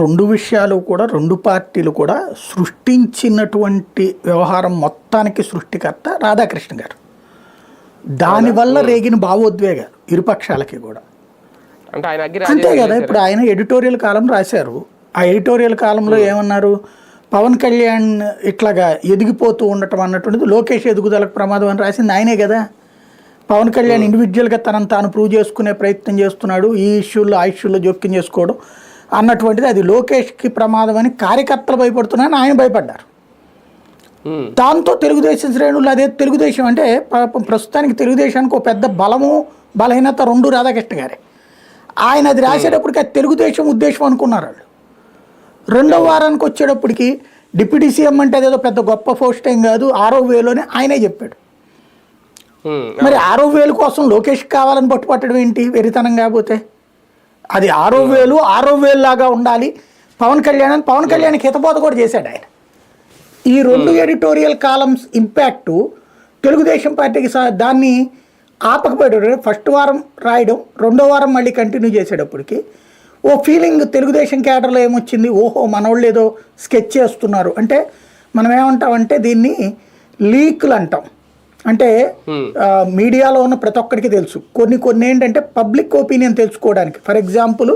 రెండు విషయాలు కూడా రెండు పార్టీలు కూడా సృష్టించినటువంటి వ్యవహారం మొత్తానికి సృష్టికర్త రాధాకృష్ణ గారు. దానివల్ల రేగిన భావోద్వేగాలు ఇరుపక్షాలకి కూడా అంతే కదా. ఇప్పుడు ఆయన ఎడిటోరియల్ కాలం రాశారు. ఆ ఎడిటోరియల్ కాలంలో ఏమన్నారు, పవన్ కళ్యాణ్ ఇట్లాగా ఎదిగిపోతూ ఉండటం అన్నటువంటిది లోకేష్ ఎదుగుదలకు ప్రమాదం అని రాసింది ఆయనే కదా. పవన్ కళ్యాణ్ ఇండివిజువల్గా తనను తాను ప్రూవ్ చేసుకునే ప్రయత్నం చేస్తున్నాడు, ఈ ఇష్యూల్లో ఆ ఇష్యూల్లో జోక్యం చేసుకోవడం అన్నటువంటిది అది లోకేష్కి ప్రమాదం అని కార్యకర్తలు భయపడుతున్నారని ఆయన భయపడ్డారు. దాంతో తెలుగుదేశం శ్రేణులు అదే తెలుగుదేశం అంటే ప్రస్తుతానికి తెలుగుదేశానికి ఒక పెద్ద బలము బలహీనత రెండు రాధాకృష్ణ గారే. ఆయన అది రాసేటప్పటికి అది తెలుగుదేశం ఉద్దేశం అనుకున్నారు వాళ్ళు. రెండవ వారానికి వచ్చేటప్పటికి డిప్యూటీ సీఎం అంటే అదేదో పెద్ద గొప్ప పోస్ట్ ఏం కాదు, 6,000 అని ఆయనే చెప్పాడు. మరి 6,000 కోసం లోకేష్ కావాలని పట్టుపట్టడం ఏంటి వెరితనం? కాకపోతే అది 6,000 లాగా ఉండాలి పవన్ కళ్యాణ్కి హితబోధ కూడా చేశాడు ఆయన. ఈ రెండు ఎడిటోరియల్ కాలమ్స్ ఇంపాక్టు తెలుగుదేశం పార్టీకి దాన్ని ఆపకపోయాడు. ఫస్ట్ వారం రాయడం, రెండో వారం మళ్ళీ కంటిన్యూ చేసేటప్పటికి ఓ ఫీలింగ్ తెలుగుదేశం క్యాడర్లో ఏమొచ్చింది, ఓహో మనోళ్ళు ఏదో స్కెచ్ చేస్తున్నారు అంటే. మనం ఏమంటామంటే దీన్ని లీక్లు అంటాం. అంటే మీడియాలో ఉన్న ప్రతి ఒక్కరికి తెలుసు, కొన్ని ఏంటంటే పబ్లిక్ ఒపీనియన్ తెలుసుకోవడానికి. For example